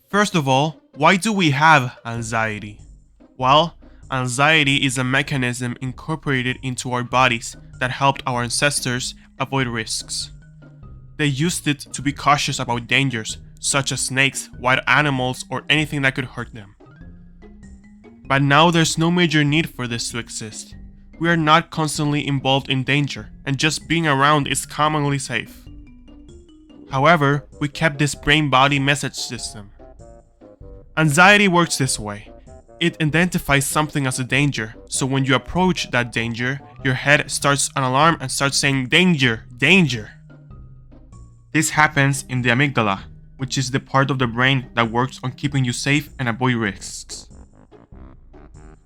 First of all, why do we have anxiety? Well, anxiety is a mechanism incorporated into our bodies that helped our ancestors avoid risks. They used it to be cautious about dangers, such as snakes, wild animals, or anything that could hurt them. But now there's no major need for this to exist. We are not constantly involved in danger, and just being around is commonly safe. However, we kept this brain-body message system. Anxiety works this way. It identifies something as a danger, so when you approach that danger, your head starts an alarm and starts saying danger, danger. This happens in the amygdala, which is the part of the brain that works on keeping you safe and avoid risks.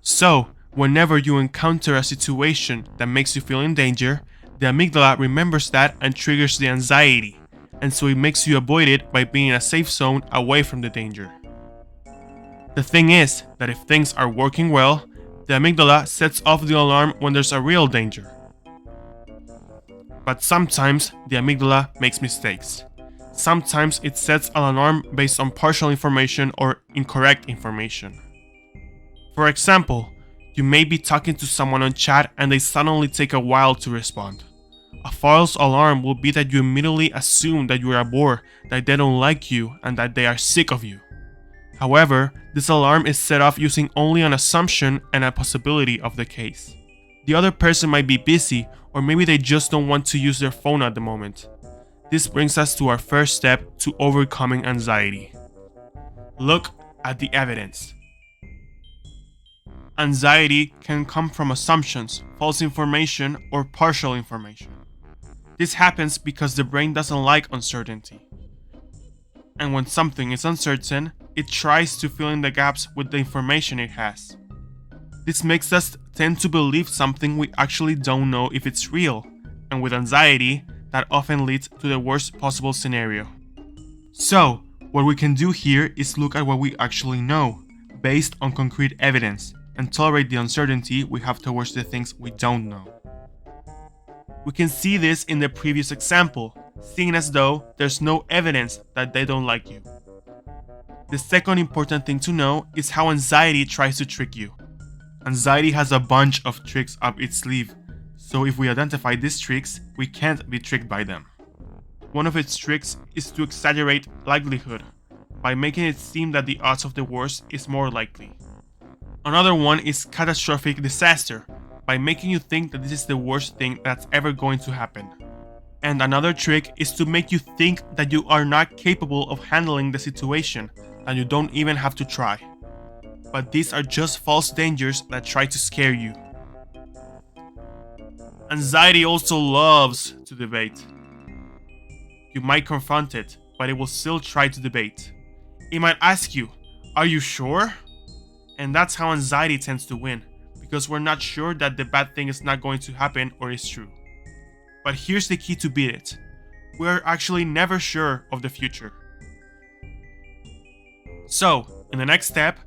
So, whenever you encounter a situation that makes you feel in danger, the amygdala remembers that and triggers the anxiety, and so it makes you avoid it by being in a safe zone away from the danger. The thing is that if things are working well, the amygdala sets off the alarm when there's a real danger. But sometimes the amygdala makes mistakes. Sometimes it sets an alarm based on partial information or incorrect information. For example, you may be talking to someone on chat and they suddenly take a while to respond. A false alarm will be that you immediately assume that you are a bore, that they don't like you, and that they are sick of you. However, this alarm is set off using only an assumption and a possibility of the case. The other person might be busy, or maybe they just don't want to use their phone at the moment. This brings us to our first step to overcoming anxiety. Look at the evidence. Anxiety can come from assumptions, false information, or partial information. This happens because the brain doesn't like uncertainty. And when something is uncertain, it tries to fill in the gaps with the information it has. This makes us tend to believe something we actually don't know if it's real, and with anxiety, that often leads to the worst possible scenario. So, what we can do here is look at what we actually know, based on concrete evidence, and tolerate the uncertainty we have towards the things we don't know. We can see this in the previous example, seeing as though there's no evidence that they don't like you. The second important thing to know is how anxiety tries to trick you. Anxiety has a bunch of tricks up its sleeve, so if we identify these tricks, we can't be tricked by them. One of its tricks is to exaggerate likelihood, by making it seem that the odds of the worst is more likely. Another one is catastrophic disaster, by making you think that this is the worst thing that's ever going to happen. And another trick is to make you think that you are not capable of handling the situation, and you don't even have to try. But these are just false dangers that try to scare you. Anxiety also loves to debate. You might confront it, but it will still try to debate. It might ask you, "Are you sure?" And that's how anxiety tends to win, because we're not sure that the bad thing is not going to happen or is true. But here's the key to beat it. We're actually never sure of the future. So, in the next step,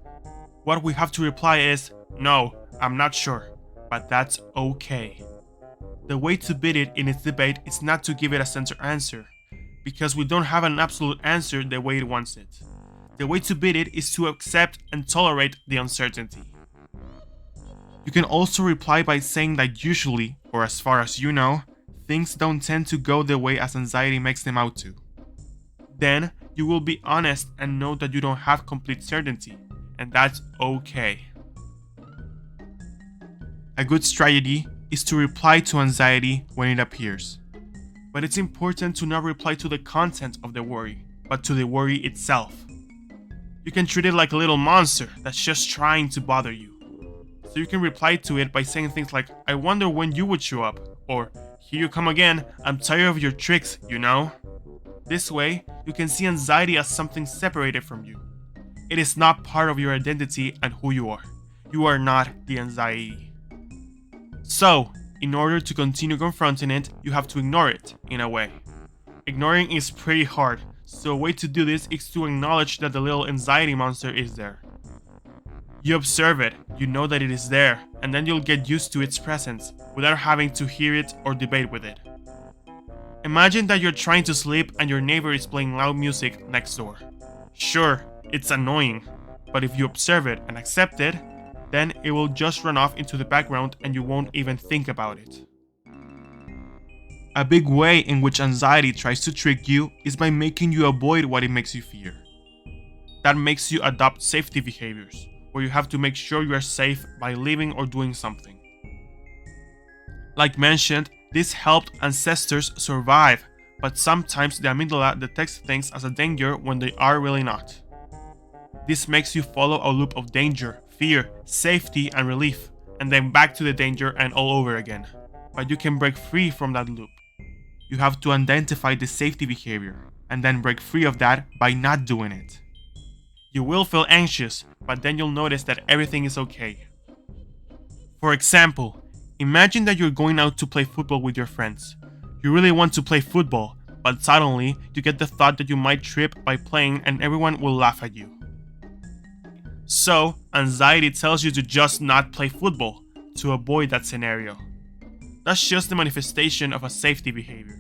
what we have to reply is, "No, I'm not sure," but that's okay. The way to beat it in its debate is not to give it a center answer, because we don't have an absolute answer the way it wants it. The way to beat it is to accept and tolerate the uncertainty. You can also reply by saying that usually, or as far as you know, things don't tend to go the way as anxiety makes them out to. Then, you will be honest and know that you don't have complete certainty, and that's okay. A good strategy is to reply to anxiety when it appears. But it's important to not reply to the content of the worry, but to the worry itself. You can treat it like a little monster that's just trying to bother you. So you can reply to it by saying things like, "I wonder when you would show up," or "Here you come again, I'm tired of your tricks, you know?" This way, you can see anxiety as something separated from you. It is not part of your identity and who you are. You are not the anxiety. So, in order to continue confronting it, you have to ignore it, in a way. Ignoring is pretty hard, so a way to do this is to acknowledge that the little anxiety monster is there. You observe it, you know that it is there, and then you'll get used to its presence, without having to hear it or debate with it. Imagine that you're trying to sleep and your neighbor is playing loud music next door. Sure, It's annoying, but if you observe it and accept it, then it will just run off into the background and you won't even think about it. A big way in which anxiety tries to trick you is by making you avoid what it makes you fear. That makes you adopt safety behaviors, where you have to make sure you are safe by living or doing something. Like mentioned, this helped ancestors survive, but sometimes the amygdala detects things as a danger when they are really not. This makes you follow a loop of danger, fear, safety, and relief, and then back to the danger and all over again. But you can break free from that loop. You have to identify the safety behavior, and then break free of that by not doing it. You will feel anxious, but then you'll notice that everything is okay. For example, imagine that you're going out to play football with your friends. You really want to play football, but suddenly you get the thought that you might trip by playing and everyone will laugh at you. So, anxiety tells you to just not play football, to avoid that scenario. That's just the manifestation of a safety behavior.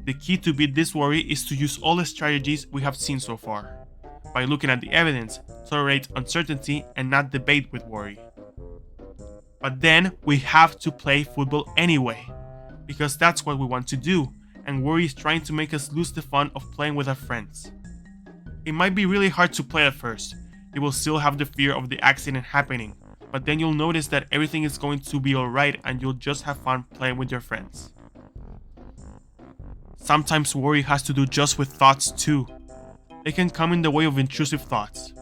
The key to beat this worry is to use all the strategies we have seen so far. By looking at the evidence, tolerate uncertainty, and not debate with worry. But then we have to play football anyway, because that's what we want to do, and worry is trying to make us lose the fun of playing with our friends. It might be really hard to play at first. You will still have the fear of the accident happening, but then you'll notice that everything is going to be alright and you'll just have fun playing with your friends. Sometimes worry has to do just with thoughts too. They can come in the way of intrusive thoughts.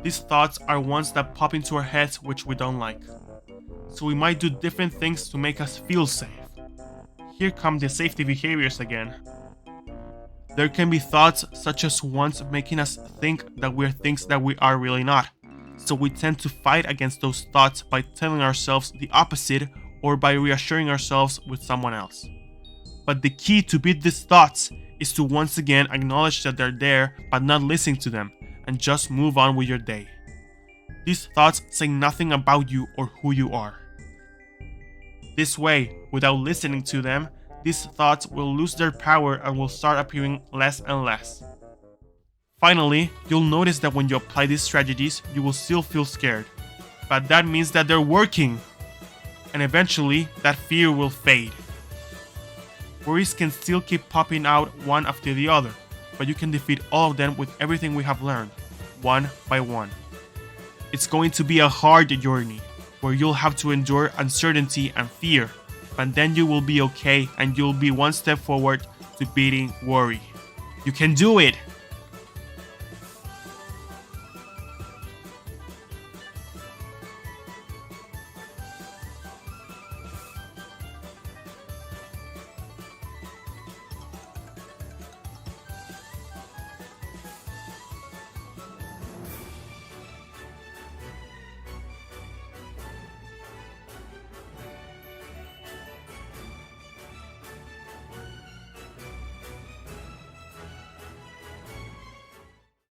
These thoughts are ones that pop into our heads which we don't like. So we might do different things to make us feel safe. Here come the safety behaviors again. There can be thoughts such as ones making us think that we're things that we are really not. So we tend to fight against those thoughts by telling ourselves the opposite or by reassuring ourselves with someone else. But the key to beat these thoughts is to once again acknowledge that they're there but not listen to them and just move on with your day. These thoughts say nothing about you or who you are. This way, without listening to them, these thoughts will lose their power and will start appearing less and less. Finally, you'll notice that when you apply these strategies, you will still feel scared. But that means that they're working. And eventually, that fear will fade. Worries can still keep popping out one after the other, but you can defeat all of them with everything we have learned, one by one. It's going to be a hard journey, where you'll have to endure uncertainty and fear, but then you will be okay and you'll be one step forward to beating worry. You can do it!